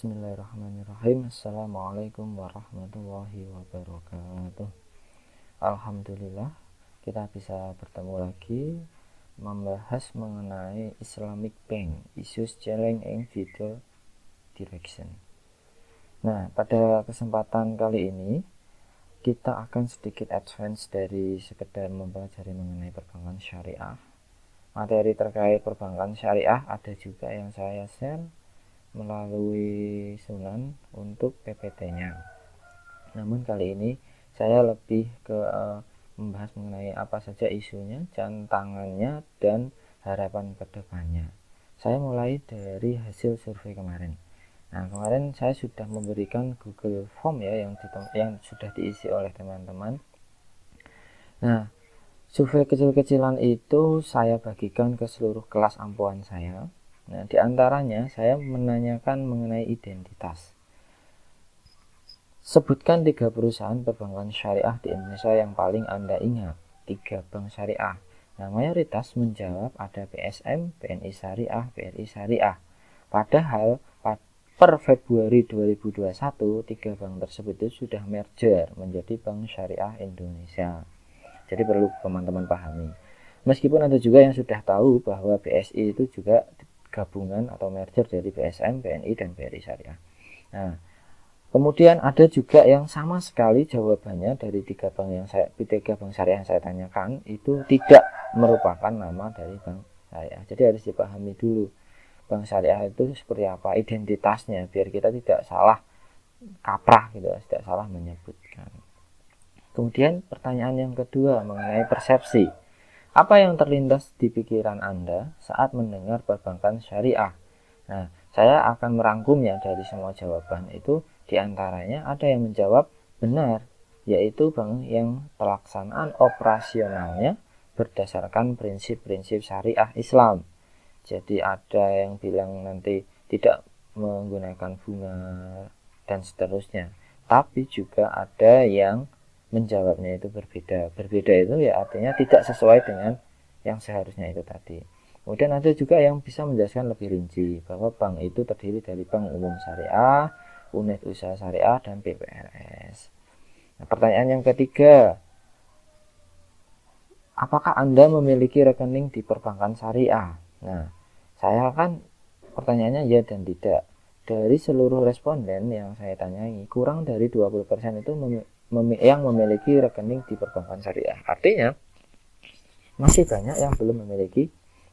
Bismillahirrahmanirrahim. Assalamualaikum warahmatullahi wabarakatuh. Alhamdulillah kita bisa bertemu lagi membahas mengenai Islamic Bank Issues Challenge in Future Direction. Nah, pada kesempatan kali ini kita akan sedikit advance dari sekedar mempelajari mengenai perbankan syariah. Materi terkait perbankan syariah ada juga yang saya share melalui Sunan untuk PPT-nya. Namun kali ini saya lebih ke membahas mengenai apa saja isunya, tantangannya, dan harapan kedepannya. Saya mulai dari hasil survei kemarin. Nah, kemarin saya sudah memberikan Google Form ya yang sudah diisi oleh teman-teman. Nah, survei kecil-kecilan itu saya bagikan ke seluruh kelas ampuan saya. Nah, di antaranya saya menanyakan mengenai identitas. Sebutkan 3 perusahaan perbankan syariah di Indonesia yang paling Anda ingat. 3 bank syariah. Nah, mayoritas menjawab ada BSM, BNI Syariah, BRI Syariah. Padahal per Februari 2021, 3 bank tersebut itu sudah merger menjadi Bank Syariah Indonesia. Jadi perlu teman-teman pahami. Meskipun ada juga yang sudah tahu bahwa BSI itu juga gabungan atau merger dari BSM, BNI, dan BRI Syariah. Nah, kemudian ada juga yang sama sekali jawabannya dari 3 bank syariah yang saya tanyakan itu tidak merupakan nama dari bank syariah. Jadi harus dipahami dulu bank syariah itu seperti apa, identitasnya, biar kita tidak salah kaprah gitu, tidak salah menyebutkan. Kemudian pertanyaan yang kedua mengenai persepsi. Apa yang terlintas di pikiran Anda saat mendengar perbankan syariah? Nah, saya akan merangkumnya dari semua jawaban itu. Di antaranya ada yang menjawab benar, yaitu bank yang pelaksanaan operasionalnya berdasarkan prinsip-prinsip syariah Islam. Jadi ada yang bilang nanti tidak menggunakan bunga dan seterusnya. Tapi juga ada yang menjawabnya itu berbeda. Berbeda itu ya artinya tidak sesuai dengan yang seharusnya itu tadi. Kemudian ada juga yang bisa menjelaskan lebih rinci bahwa bank itu terdiri dari bank umum syariah, unit usaha syariah, dan PPRS. Nah, pertanyaan yang ketiga, apakah Anda memiliki rekening di perbankan syariah? Nah, saya kan pertanyaannya ya dan tidak. Dari seluruh responden yang saya tanyai, kurang dari 20% itu yang memiliki rekening di perbankan syariah. Artinya masih banyak yang belum memiliki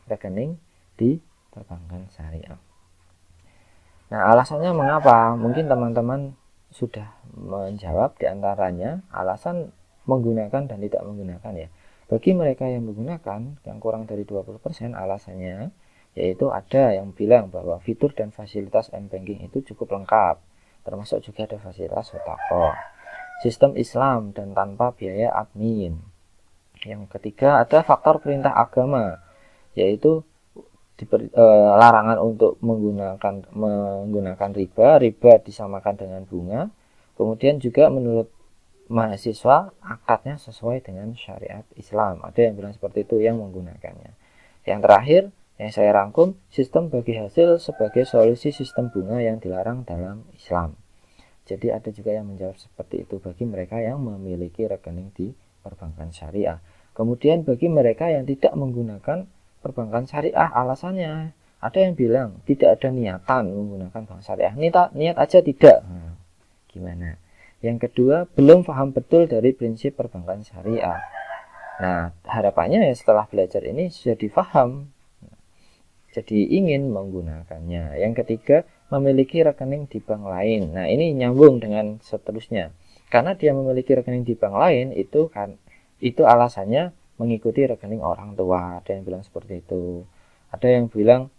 rekening di perbankan syariah. Nah, alasannya mengapa? Mungkin teman-teman sudah menjawab, di antaranya alasan menggunakan dan tidak menggunakan ya. Bagi mereka yang menggunakan yang kurang dari 20%, alasannya yaitu ada yang bilang bahwa fitur dan fasilitas m-banking itu cukup lengkap, termasuk juga ada fasilitas sodaqoh, sistem Islam dan tanpa biaya admin. Yang ketiga ada faktor perintah agama, yaitu larangan untuk menggunakan riba disamakan dengan bunga. Kemudian juga menurut mahasiswa akadnya sesuai dengan syariat Islam. Ada yang bilang seperti itu yang menggunakannya. Yang terakhir yang saya rangkum, sistem bagi hasil sebagai solusi sistem bunga yang dilarang dalam Islam. Jadi ada juga yang menjawab seperti itu bagi mereka yang memiliki rekening di perbankan syariah. Kemudian bagi mereka yang tidak menggunakan perbankan syariah, alasannya ada yang bilang tidak ada niatan menggunakan bank syariah. Niat aja tidak. Nah, gimana? Yang kedua, belum paham betul dari prinsip perbankan syariah. Nah, harapannya ya setelah belajar ini sudah difaham. Jadi ingin menggunakannya. Yang ketiga, memiliki rekening di bank lain. Nah, ini nyambung dengan seterusnya. Karena dia memiliki rekening di bank lain, itu alasannya mengikuti rekening orang tua. Ada yang bilang seperti itu. Ada yang bilang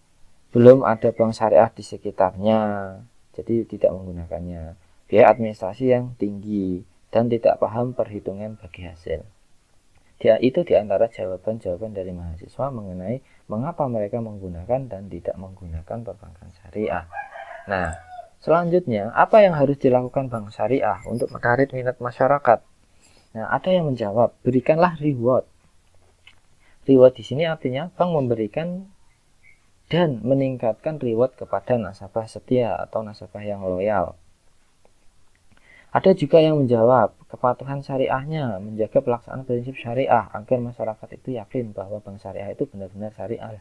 belum ada bank syariah di sekitarnya, jadi tidak menggunakannya. Biaya administrasi yang tinggi dan tidak paham perhitungan bagi hasil. Itu diantara jawaban-jawaban dari mahasiswa mengenai mengapa mereka menggunakan dan tidak menggunakan perbankan syariah. Nah, selanjutnya apa yang harus dilakukan bank syariah untuk menarik minat masyarakat? Nah, ada yang menjawab, berikanlah reward. Reward di sini artinya bank memberikan dan meningkatkan reward kepada nasabah setia atau nasabah yang loyal. Ada juga yang menjawab, kepatuhan syariahnya menjaga pelaksanaan prinsip syariah agar masyarakat itu yakin bahwa bank syariah itu benar-benar syariah.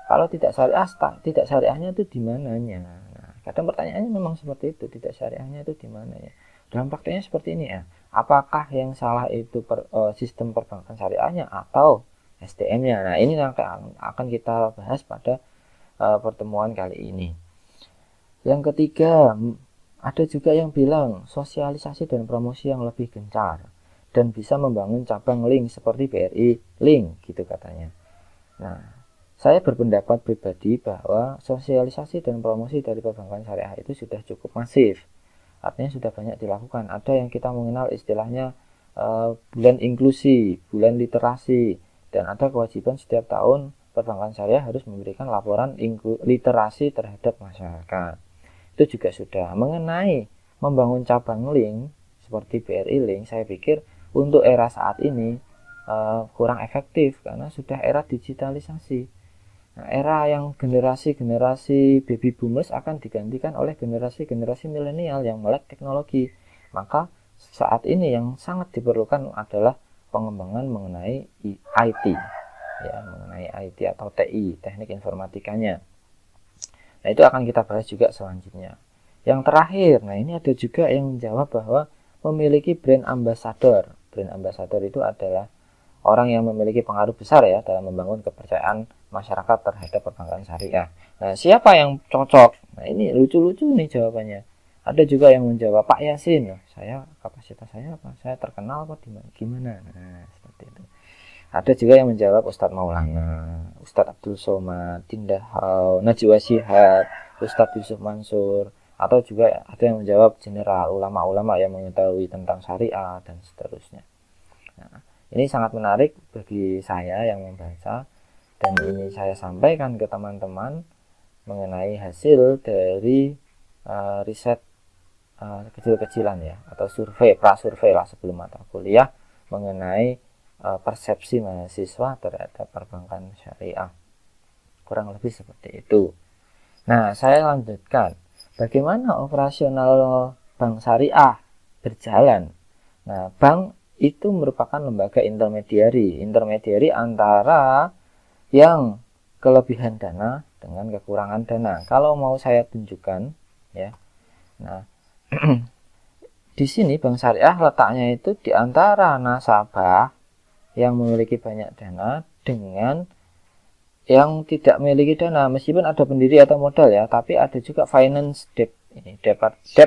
Kalau tidak syariah, tidak syariahnya itu di mananya? Nah, kadang pertanyaannya memang seperti itu, tidak syariahnya itu di mana ya? Dalam prakteknya seperti ini ya. Apakah yang salah itu sistem perbankan syariahnya atau SDM-nya? Nah, ini yang akan kita bahas pada pertemuan kali ini. Yang ketiga, ada juga yang bilang sosialisasi dan promosi yang lebih gencar dan bisa membangun cabang link seperti BRI Link gitu katanya. Nah, saya berpendapat pribadi bahwa sosialisasi dan promosi dari perbankan syariah itu sudah cukup masif. Artinya sudah banyak dilakukan. Ada yang kita mengenal istilahnya bulan inklusi, bulan literasi, dan ada kewajiban setiap tahun perbankan syariah harus memberikan laporan literasi terhadap masyarakat. Itu juga sudah. Mengenai membangun cabang link seperti BRI Link, saya pikir untuk era saat ini kurang efektif karena sudah era digitalisasi. Nah, era yang generasi baby boomers akan digantikan oleh generasi milenial yang melek teknologi. Maka saat ini yang sangat diperlukan adalah pengembangan mengenai IT, ya, mengenai IT atau TI, teknik informatikanya. Nah, itu akan kita bahas juga selanjutnya. Yang terakhir, nah ini ada juga yang menjawab bahwa memiliki brand ambassador. Brand ambassador itu adalah orang yang memiliki pengaruh besar ya dalam membangun kepercayaan masyarakat terhadap perbankan syariah. Nah, siapa yang cocok? Nah, ini lucu-lucu nih jawabannya. Ada juga yang menjawab Pak Yasin. Nah, kapasitas saya apa? Saya terkenal apa gimana? Nah, seperti itu. Ada juga yang menjawab Ustadz Maulana, Ustadz Abdul Somad, Tindahau, Najwa Shihab, Ustadz Yusuf Mansur, atau juga ada yang menjawab general, ulama-ulama yang mengetahui tentang syariah dan seterusnya. Nah, ini sangat menarik bagi saya yang membaca, dan ini saya sampaikan ke teman-teman mengenai hasil dari riset kecil-kecilan ya, atau prasurvei lah sebelum mata kuliah mengenai persepsi mahasiswa terhadap perbankan syariah. Kurang lebih seperti itu. Nah, saya lanjutkan. Bagaimana operasional bank syariah berjalan? Nah, bank itu merupakan lembaga intermediari antara yang kelebihan dana dengan kekurangan dana. Kalau mau saya tunjukkan ya. Nah, di sini bank syariah letaknya itu di antara nasabah yang memiliki banyak dana dengan yang tidak memiliki dana, meskipun ada pendiri atau modal ya, tapi ada juga finance debt, ini debt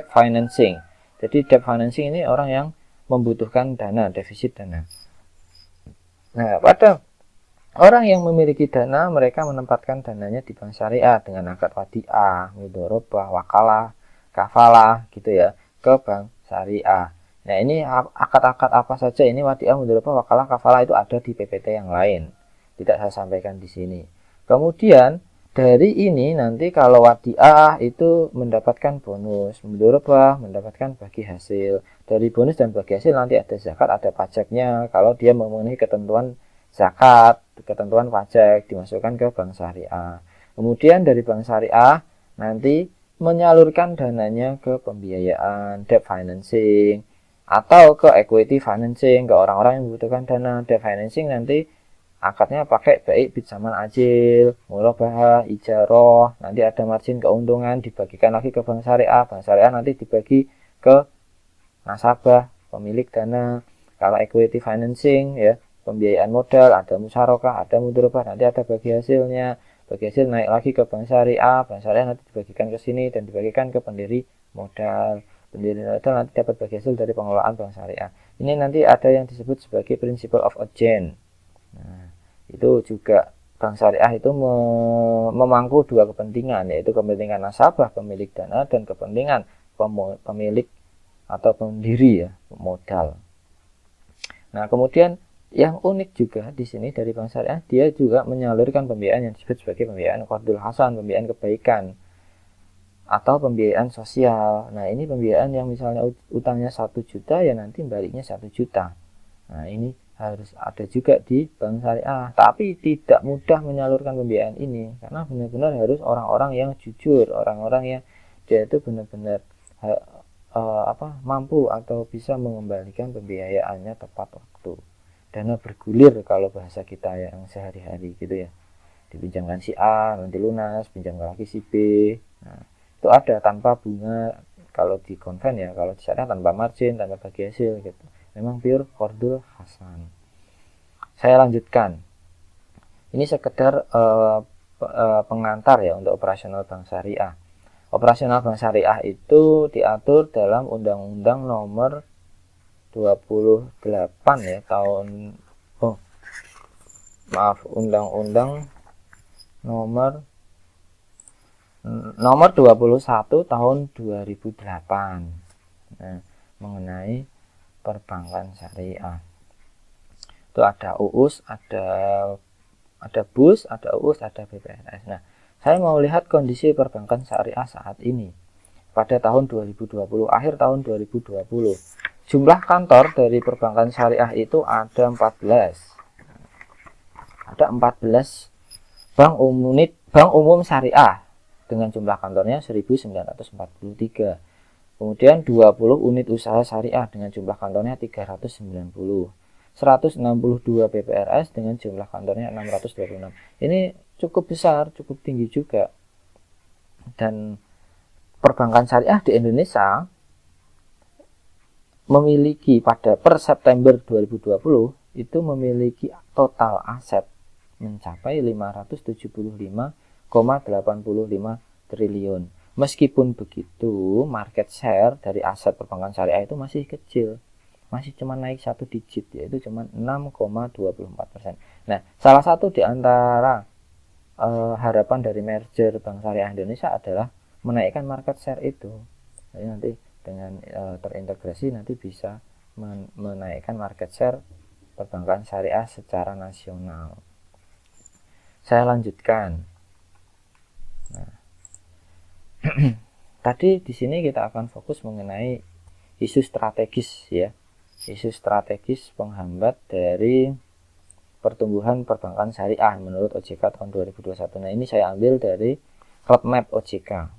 financing. Jadi debt financing ini orang yang membutuhkan dana, defisit dana. Nah, pada orang yang memiliki dana, mereka menempatkan dananya di bank syariah dengan akad wadiah, mudharabah, wakalah, kafalah gitu ya, ke bank syariah. Nah, ini akad-akad apa saja ini wadiah, mudharabah, wakalah, kafalah itu ada di PPT yang lain. Tidak saya sampaikan di sini. Kemudian dari ini nanti kalau wadiah itu mendapatkan bonus, mudharabah mendapatkan bagi hasil. Dari bonus dan bagi hasil nanti ada zakat, ada pajaknya. Kalau dia memenuhi ketentuan zakat, ketentuan pajak dimasukkan ke bank syariah. Kemudian dari bank syariah nanti menyalurkan dananya ke pembiayaan, debt financing, atau ke equity financing, ke orang-orang yang membutuhkan dana. Debt financing nanti akadnya pakai baik pinjaman ajil, murabahah, ijaroh, nanti ada margin keuntungan dibagikan lagi ke bank syariah nanti dibagi ke nasabah, pemilik dana. Kalau equity financing ya, pembiayaan modal, ada musyarakah, ada mudharabah, nanti ada bagi hasilnya. Bagi hasil naik lagi ke bank syariah nanti dibagikan ke sini dan dibagikan ke pendiri modal. Pendiri modal nanti dapat bagi hasil dari pengelolaan bank syariah. Ini nanti ada yang disebut sebagai principle of urgent. Nah, itu juga bank syariah itu memangku dua kepentingan, yaitu kepentingan nasabah, pemilik dana, dan kepentingan pemilik atau pendiri ya, modal. Nah, kemudian yang unik juga di sini dari bank syariah, dia juga menyalurkan pembiayaan yang disebut sebagai pembiayaan qardul hasan, pembiayaan kebaikan atau pembiayaan sosial. Nah, ini pembiayaan yang misalnya utangnya 1 juta ya nanti baliknya 1 juta. Nah, ini harus ada juga di bank syariah, tapi tidak mudah menyalurkan pembiayaan ini karena benar-benar harus orang-orang yang jujur, orang-orang yang dia itu benar-benar mampu atau bisa mengembalikan pembiayaannya tepat waktu. Dana bergulir kalau bahasa kita yang sehari-hari gitu ya, dipinjamkan si A nanti lunas, pinjamkan lagi si B. Nah, itu ada tanpa bunga kalau di konven ya, kalau di syariah tanpa margin, tanpa bagi hasil gitu. Memang pure qardul hasan. Saya lanjutkan. Ini sekedar pengantar ya untuk operasional bank syariah. Operasional bank syariah itu diatur dalam Undang-Undang Nomor 28 ya Undang-Undang Nomor 21 tahun 2008. Nah, mengenai perbankan syariah. Itu ada UUS, ada BUS, ada UUS, ada BPRS. Nah, saya mau lihat kondisi perbankan syariah saat ini. Pada tahun 2020, akhir tahun 2020. Jumlah kantor dari perbankan syariah itu ada 14. Ada 14 bank umum syariah dengan jumlah kantornya 1943. Kemudian 20 unit usaha syariah dengan jumlah kantornya 390. 162 BPRS dengan jumlah kantornya 626. Ini cukup besar, cukup tinggi juga. Dan perbankan syariah di Indonesia memiliki pada per September 2020 itu memiliki total aset mencapai 575,85 triliun. Meskipun begitu, market share dari aset perbankan syariah itu masih kecil, masih cuma naik 1 digit, yaitu cuma 6,24%. Nah, salah satu di antara harapan dari merger Bank Syariah Indonesia adalah menaikkan market share itu. Jadi nanti dengan terintegrasi nanti bisa menaikkan market share perbankan syariah secara nasional. Saya lanjutkan. Nah, tadi di sini kita akan fokus mengenai isu strategis ya, isu strategis penghambat dari pertumbuhan perbankan syariah menurut OJK tahun 2021. Nah, ini saya ambil dari roadmap OJK.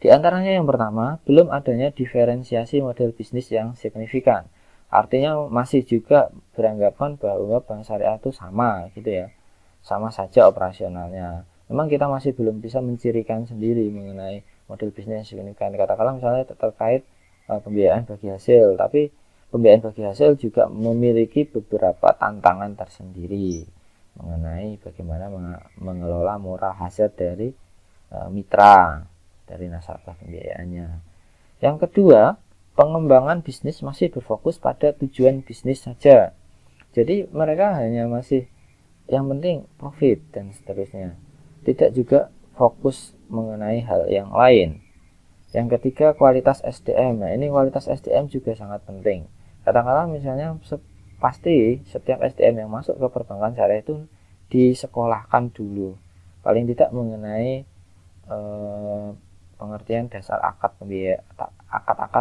Di antaranya yang pertama, belum adanya diferensiasi model bisnis yang signifikan. Artinya masih juga beranggapan bahwa bank syariah itu sama gitu ya, sama saja operasionalnya. Memang kita masih belum bisa mencirikan sendiri mengenai model bisnis yang signifikan. Katakanlah misalnya terkait pembiayaan bagi hasil, tapi pembiayaan bagi hasil juga memiliki beberapa tantangan tersendiri mengenai bagaimana mengelola moral hasil dari mitra, dari nasabah pembiayaannya. Yang kedua, pengembangan bisnis masih berfokus pada tujuan bisnis saja. Jadi mereka hanya masih yang penting profit dan seterusnya, tidak juga fokus mengenai hal yang lain. Yang ketiga, kualitas SDM. Nah, ini kualitas SDM juga sangat penting. Katakanlah misalnya pasti setiap SDM yang masuk ke perbankan syariah itu disekolahkan dulu, paling tidak mengenai pengertian dasar akad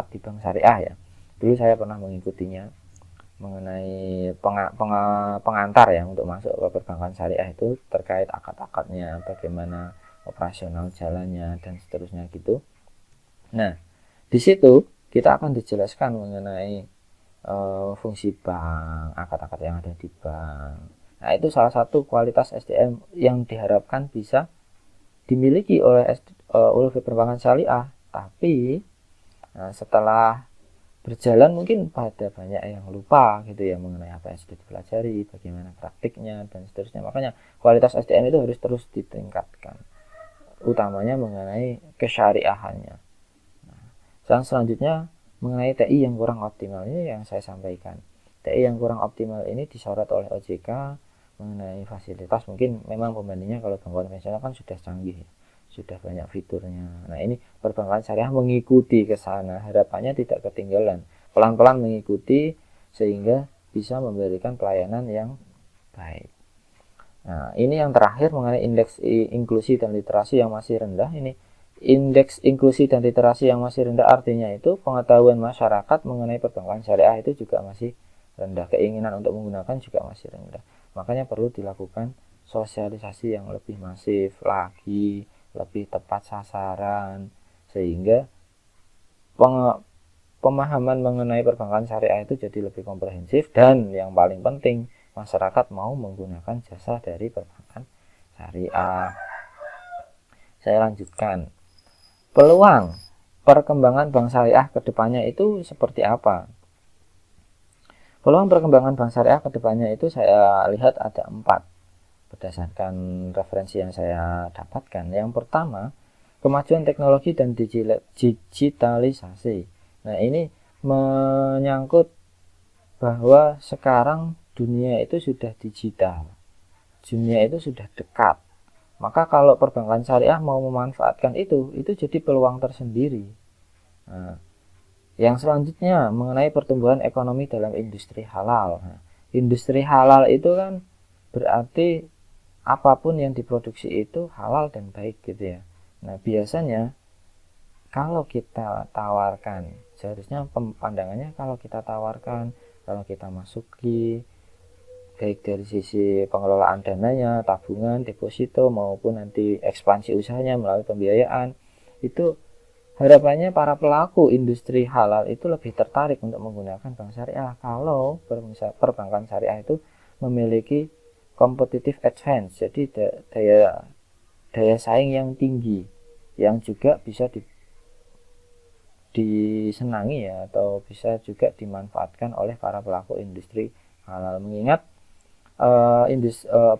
di bank syariah ya. Dulu saya pernah mengikutinya mengenai pengantar ya untuk masuk ke perbankan syariah itu terkait akad-akadnya, bagaimana operasional jalannya dan seterusnya gitu. Nah, di situ kita akan dijelaskan mengenai fungsi bank, akad-akad yang ada di bank. Nah, itu salah satu kualitas SDM yang diharapkan bisa dimiliki oleh perbankan syariah. Tapi setelah berjalan mungkin pada banyak yang lupa gitu ya mengenai apa yang sudah dipelajari, bagaimana praktiknya dan seterusnya. Makanya kualitas SDM itu harus terus ditingkatkan, utamanya mengenai kesyariahannya. Yang selanjutnya mengenai TI yang kurang optimal, ini yang saya sampaikan. TI yang kurang optimal ini disorot oleh OJK mengenai fasilitas. Mungkin memang pembandingnya kalau bank konvensional kan sudah canggih, sudah banyak fiturnya. Nah, ini perbankan syariah mengikuti ke sana, harapannya tidak ketinggalan, pelan-pelan mengikuti sehingga bisa memberikan pelayanan yang baik. Nah, ini yang terakhir mengenai indeks inklusi dan literasi yang masih rendah. Ini indeks inklusi dan literasi yang masih rendah artinya itu pengetahuan masyarakat mengenai perbankan syariah itu juga masih rendah, keinginan untuk menggunakan juga masih rendah. Makanya perlu dilakukan sosialisasi yang lebih masif lagi, lebih tepat sasaran, sehingga pemahaman mengenai perbankan syariah itu jadi lebih komprehensif, dan yang paling penting masyarakat mau menggunakan jasa dari perbankan syariah. Saya lanjutkan. Peluang perkembangan bank syariah ke depannya itu seperti apa? Peluang perkembangan bank syariah ke depannya itu saya lihat ada 4 berdasarkan referensi yang saya dapatkan. Yang pertama, kemajuan teknologi dan digitalisasi. Nah, ini menyangkut bahwa sekarang dunia itu sudah digital. Dunia itu sudah dekat. Maka kalau perbankan syariah mau memanfaatkan itu jadi peluang tersendiri. Nah, yang selanjutnya mengenai pertumbuhan ekonomi dalam industri halal. Nah, industri halal itu kan berarti apapun yang diproduksi itu halal dan baik gitu ya. Nah, biasanya kalau kita tawarkan, seharusnya pandangannya kalau kita tawarkan, kalau kita masuki, baik dari sisi pengelolaan dananya, tabungan, deposito, maupun nanti ekspansi usahanya melalui pembiayaan, itu harapannya para pelaku industri halal itu lebih tertarik untuk menggunakan bank syariah kalau perbankan syariah itu memiliki competitive advantage, jadi daya saing yang tinggi, yang juga bisa disenangi ya, atau bisa juga dimanfaatkan oleh para pelaku industri halal. Mengingat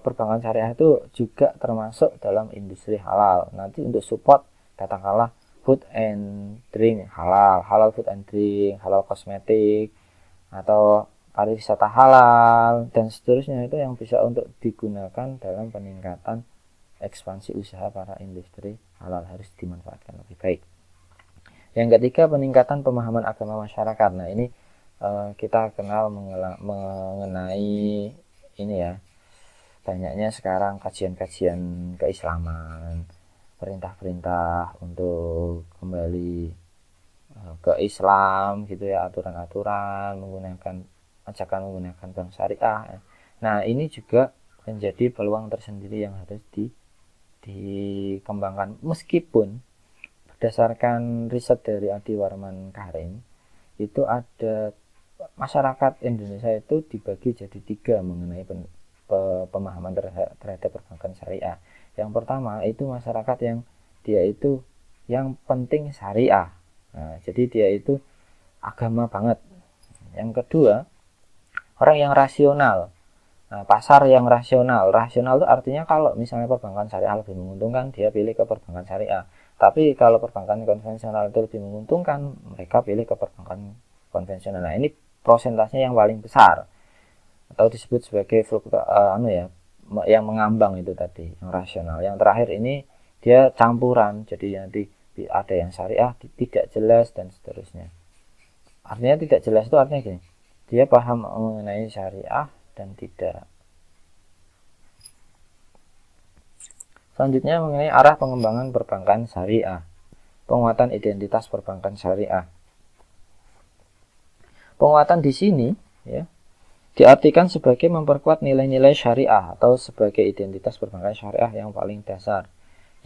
perbankan syariah itu juga termasuk dalam industri halal. Nanti untuk support katakanlah food and drink halal, halal food and drink, halal kosmetik, atau pariwisata halal, dan seterusnya, itu yang bisa untuk digunakan dalam peningkatan ekspansi usaha para industri halal, harus dimanfaatkan lebih baik. Yang ketiga, peningkatan pemahaman agama masyarakat. Nah, ini kita kenal mengenai ini ya, banyaknya sekarang kajian-kajian keislaman, perintah-perintah untuk kembali ke Islam gitu ya, aturan-aturan ajakan menggunakan bank syariah. Nah, ini juga menjadi peluang tersendiri yang harus dikembangkan, meskipun berdasarkan riset dari Adi Warman Karim itu ada masyarakat Indonesia itu dibagi jadi 3 mengenai pemahaman terhadap perbankan syariah. Yang pertama itu masyarakat yang dia itu yang penting syariah. Nah, jadi dia itu agama banget. Yang kedua, orang yang rasional. Nah, pasar yang rasional. Rasional itu artinya kalau misalnya perbankan syariah lebih menguntungkan, dia pilih ke perbankan syariah. Tapi kalau perbankan konvensional itu lebih menguntungkan, mereka pilih ke perbankan konvensional. Nah, ini prosentasenya yang paling besar, atau disebut sebagai yang mengambang itu tadi, yang rasional. Yang terakhir ini dia campuran, jadi nanti ada yang syariah, tidak jelas, dan seterusnya. Artinya tidak jelas itu artinya gini, dia paham mengenai syariah dan tidak. Selanjutnya mengenai arah pengembangan perbankan syariah, penguatan identitas perbankan syariah. Penguatan di sini ya diartikan sebagai memperkuat nilai-nilai syariah atau sebagai identitas perbankan syariah yang paling dasar.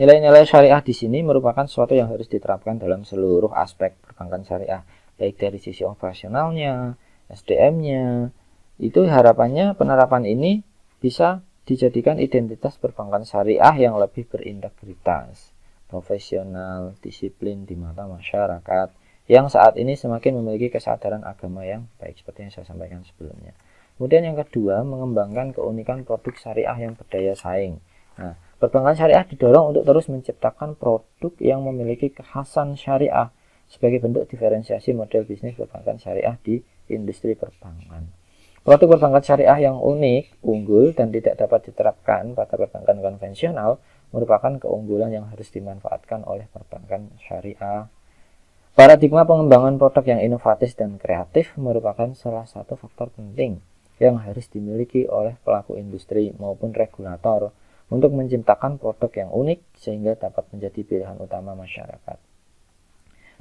Nilai-nilai syariah di sini merupakan sesuatu yang harus diterapkan dalam seluruh aspek perbankan syariah, baik dari sisi operasionalnya, SDM-nya. Itu harapannya penerapan ini bisa dijadikan identitas perbankan syariah yang lebih berintegritas, profesional, disiplin di mata masyarakat, yang saat ini semakin memiliki kesadaran agama yang baik, seperti yang saya sampaikan sebelumnya. Kemudian yang kedua, mengembangkan keunikan produk syariah yang berdaya saing. Nah, perbankan syariah didorong untuk terus menciptakan produk yang memiliki kekhasan syariah sebagai bentuk diferensiasi model bisnis perbankan syariah di industri perbankan. Produk perbankan syariah yang unik, unggul, dan tidak dapat diterapkan pada perbankan konvensional merupakan keunggulan yang harus dimanfaatkan oleh perbankan syariah. Paradigma pengembangan produk yang inovatif dan kreatif merupakan salah satu faktor penting yang harus dimiliki oleh pelaku industri maupun regulator untuk menciptakan produk yang unik sehingga dapat menjadi pilihan utama masyarakat.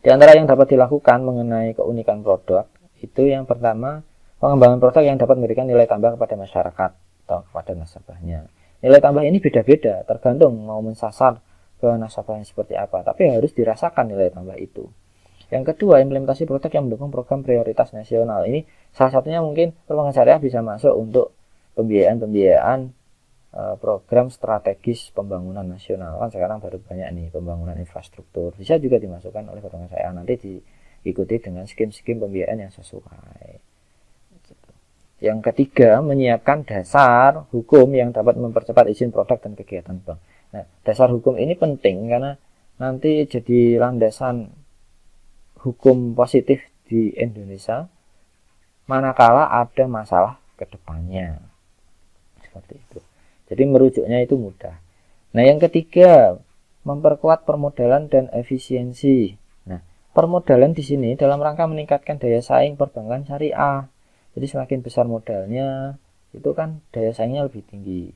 Di antara yang dapat dilakukan mengenai keunikan produk, itu yang pertama, pengembangan produk yang dapat memberikan nilai tambah kepada masyarakat atau kepada nasabahnya. Nilai tambah ini beda-beda, tergantung mau mensasar ke nasabah yang seperti apa, tapi harus dirasakan nilai tambah itu. Yang kedua, implementasi produk yang mendukung program prioritas nasional. Ini salah satunya mungkin perbankan syariah bisa masuk untuk pembiayaan program strategis pembangunan nasional. Kan sekarang baru banyak nih pembangunan infrastruktur. Bisa juga dimasukkan oleh perbankan syariah, nanti diikuti dengan skim-skim pembiayaan yang sesuai. Yang ketiga, menyiapkan dasar hukum yang dapat mempercepat izin produk dan kegiatan bank. Nah, dasar hukum ini penting karena nanti jadi landasan hukum positif di Indonesia manakala ada masalah ke depannya. Seperti itu. Jadi merujuknya itu mudah. Nah, yang ketiga, memperkuat permodalan dan efisiensi. Nah, permodalan di sini dalam rangka meningkatkan daya saing perbankan syariah. Jadi semakin besar modalnya, itu kan daya saingnya lebih tinggi.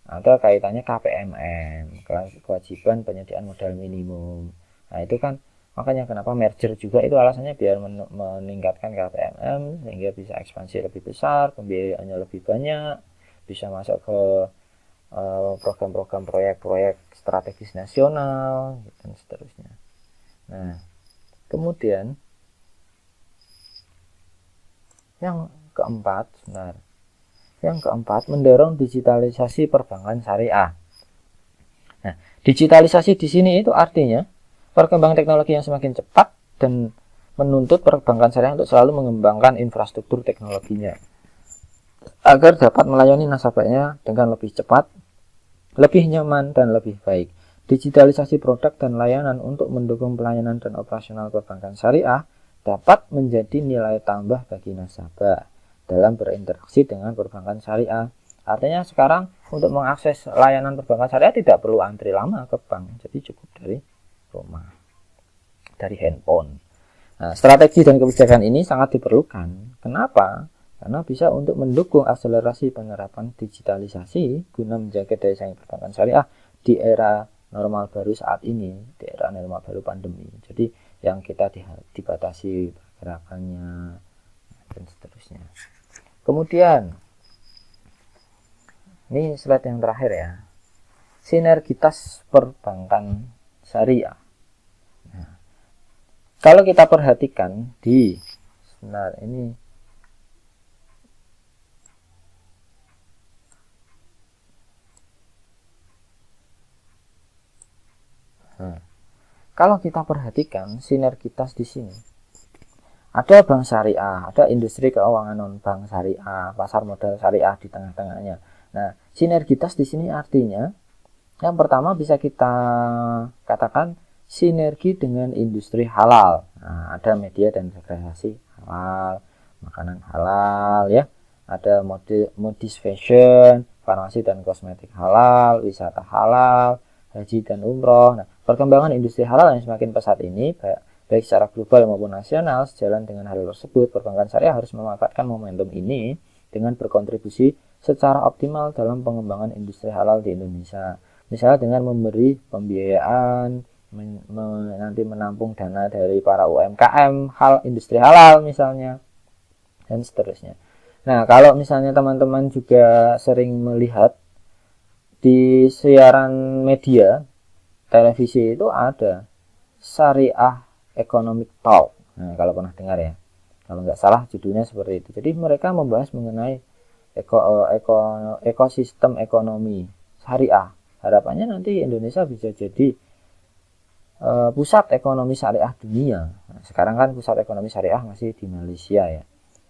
Ada kaitannya KPMM, kewajiban penyediaan modal minimum. Nah, itu kan makanya kenapa merger juga itu alasannya biar meningkatkan KPMM sehingga bisa ekspansi lebih besar, pembiayaannya lebih banyak, bisa masuk ke program-program proyek-proyek strategis nasional dan seterusnya. Nah, kemudian yang keempat, mendorong digitalisasi perbankan syariah. Nah, digitalisasi di sini itu artinya perkembangan teknologi yang semakin cepat dan menuntut perbankan syariah untuk selalu mengembangkan infrastruktur teknologinya agar dapat melayani nasabahnya dengan lebih cepat, lebih nyaman, dan lebih baik. Digitalisasi produk dan layanan untuk mendukung pelayanan dan operasional perbankan syariah dapat menjadi nilai tambah bagi nasabah dalam berinteraksi dengan perbankan syariah. Artinya sekarang untuk mengakses layanan perbankan syariah tidak perlu antri lama ke bank, jadi cukup dari rumah, dari handphone. Nah, strategi dan kebijakan ini sangat diperlukan. Kenapa? Karena bisa untuk mendukung akselerasi penerapan digitalisasi guna menjaga daya saing perbankan syariah di era normal baru saat ini, di era normal baru pandemi. Jadi yang kita dibatasi pergerakannya dan seterusnya. Kemudian ini slide yang terakhir ya, sinergitas perbankan syariah. Nah, kalau kita perhatikan di sebentar ini kalau kita perhatikan sinergitas di sini, ada bank syariah, ada industri keuangan non bank syariah, pasar modal syariah di tengah-tengahnya. Nah, sinergitas di sini artinya yang pertama bisa kita katakan sinergi dengan industri halal. Nah, ada media dan rekreasi halal, makanan halal ya, ada modis fashion, farmasi dan kosmetik halal, wisata halal, haji dan umroh. Nah, perkembangan industri halal yang semakin pesat ini baik secara global maupun nasional, sejalan dengan hal tersebut, perbankan syariah harus memanfaatkan momentum ini dengan berkontribusi secara optimal dalam pengembangan industri halal di Indonesia. Misalnya dengan memberi pembiayaan, nanti menampung dana dari para UMKM industri halal misalnya, dan seterusnya. Nah, kalau misalnya teman-teman juga sering melihat di siaran media televisi itu ada Syariah Economic Talk. Nah, kalau pernah dengar ya, kalau nggak salah judulnya seperti itu. Jadi mereka membahas mengenai ekosistem ekonomi syariah. Harapannya nanti Indonesia bisa jadi pusat ekonomi syariah dunia. Nah, sekarang kan pusat ekonomi syariah masih di Malaysia ya.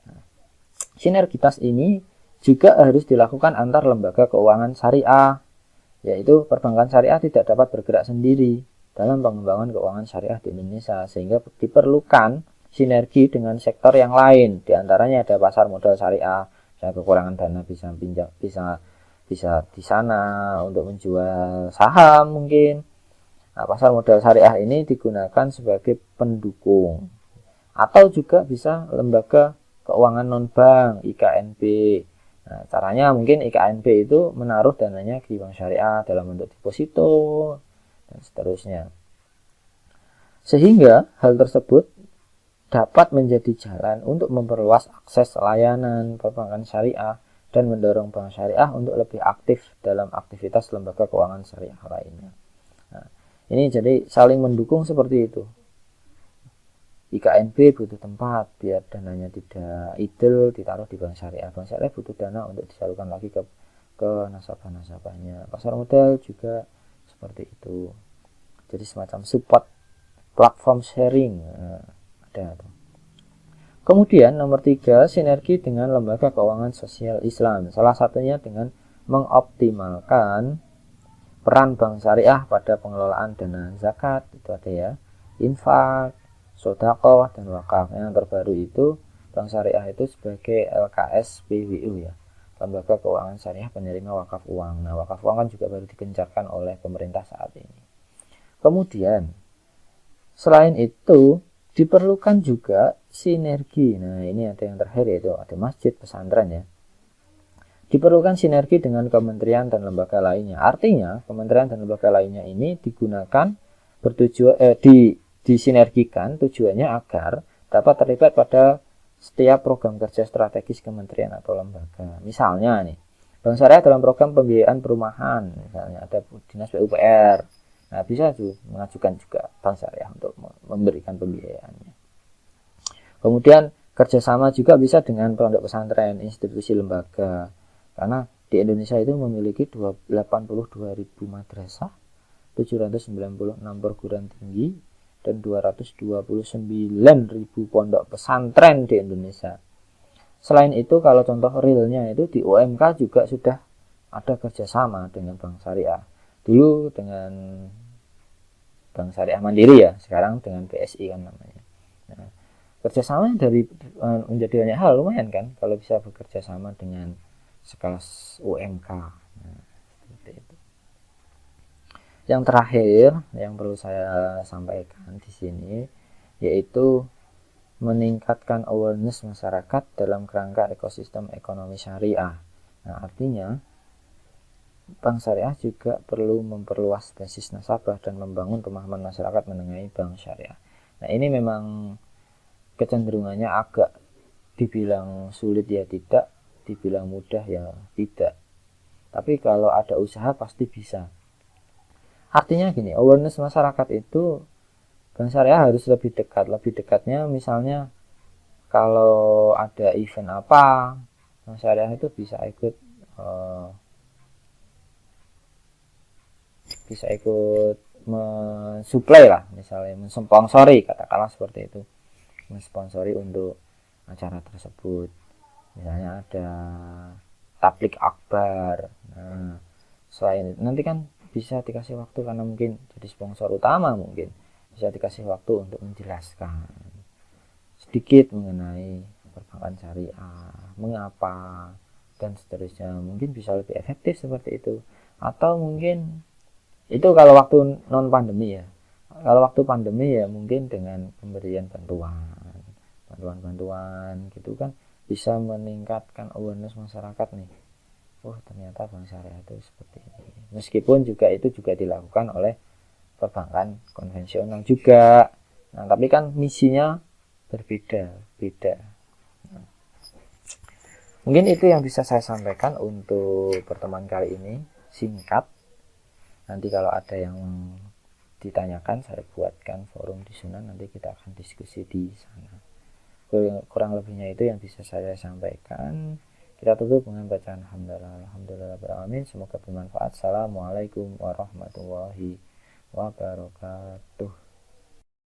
Nah, sinergitas ini juga harus dilakukan antar lembaga keuangan syariah, yaitu perbankan syariah tidak dapat bergerak sendiri dalam pengembangan keuangan syariah di Indonesia, sehingga diperlukan sinergi dengan sektor yang lain. Di antaranya ada pasar modal syariah, misalnya kekurangan dana bisa di sana untuk menjual saham mungkin. Nah, pasar modal syariah ini digunakan sebagai pendukung, atau juga bisa lembaga keuangan non bank IKNB. Nah, caranya mungkin IKNB itu menaruh dananya di bank syariah dalam bentuk deposito dan seterusnya. Sehingga hal tersebut dapat menjadi jalan untuk memperluas akses layanan perbankan syariah dan mendorong bank syariah untuk lebih aktif dalam aktivitas lembaga keuangan syariah lainnya. Nah, ini jadi saling mendukung seperti itu. IKNB butuh tempat biar dananya tidak idle ditaruh di bank syariah. Bank syariah butuh dana untuk disalurkan lagi ke nasabah-nasabahnya. Pasar modal juga seperti itu. Jadi semacam support platform sharing. Nah, ada tuh. Kemudian nomor 3, sinergi dengan lembaga keuangan sosial Islam. Salah satunya dengan mengoptimalkan peran bank syariah pada pengelolaan dana zakat, itu ada ya, infak, sedekah dan wakaf. Yang terbaru itu bank syariah itu sebagai LKS PWU ya, lembaga keuangan syariah penerima wakaf uang. Nah, wakaf uang kan juga baru digencarkan oleh pemerintah saat ini. Kemudian selain itu diperlukan juga sinergi. Nah, ini ada yang terakhir yaitu ada masjid, pesantren ya. Diperlukan sinergi dengan kementerian dan lembaga lainnya. Artinya, kementerian dan lembaga lainnya ini digunakan disinergikan tujuannya agar dapat terlibat pada setiap program kerja strategis kementerian atau lembaga. Misalnya nih, Bank Syariah dalam program pembiayaan perumahan, misalnya ada Dinas PUPR. Nah, bisa tuh mengajukan juga Bank Syariah untuk memberikan pembiayaannya. Kemudian kerjasama juga bisa dengan pondok pesantren, institusi lembaga. Karena di Indonesia itu memiliki 82.000 madrasah, 796 perguruan tinggi, dan 229.000 pondok pesantren di Indonesia. Selain itu, kalau contoh realnya itu di UMK juga sudah ada kerjasama dengan Bank Syariah. Dulu dengan Bank Syariah Mandiri ya, sekarang dengan BSI kan namanya. Nah, kerjasama dari menjadi banyak hal, lumayan kan kalau bisa bekerja sama dengan sekelas UMK. Nah, seperti itu. Yang terakhir yang perlu saya sampaikan di sini yaitu meningkatkan awareness masyarakat dalam kerangka ekosistem ekonomi syariah. Nah, artinya Bank Syariah juga perlu memperluas basis nasabah dan membangun pemahaman masyarakat mengenai bank syariah. Nah, ini memang kecenderungannya agak dibilang sulit ya tidak, dibilang mudah ya tidak. Tapi kalau ada usaha pasti bisa. Artinya gini, awareness masyarakat itu Bank Syariah harus lebih dekat. Lebih dekatnya misalnya kalau ada event apa, Bank Syariah itu bisa ikut mensuplai lah, misalnya mensponsori, katakanlah seperti itu, mensponsori untuk acara tersebut. Misalnya ada tablik akbar. Nah, selain itu nanti kan bisa dikasih waktu karena mungkin jadi sponsor utama, mungkin bisa dikasih waktu untuk menjelaskan sedikit mengenai perbankan syariah, mengapa dan seterusnya. Mungkin bisa lebih efektif seperti itu. Atau mungkin itu kalau waktu non pandemi ya. Kalau waktu pandemi ya mungkin dengan pemberian bantuan gitu kan bisa meningkatkan awareness masyarakat nih. Oh, ternyata bank syariah itu seperti ini. Meskipun juga itu juga dilakukan oleh perbankan konvensional juga. Nah, tapi kan misinya berbeda-beda. Nah, mungkin itu yang bisa saya sampaikan untuk pertemuan kali ini, singkat. Nanti kalau ada yang ditanyakan saya buatkan forum di sana, nanti kita akan diskusi di sana. Kurang lebihnya itu yang bisa saya sampaikan. Kita tutup dengan bacaan alhamdulillah. Semoga bermanfaat. Assalamualaikum warahmatullahi wabarakatuh.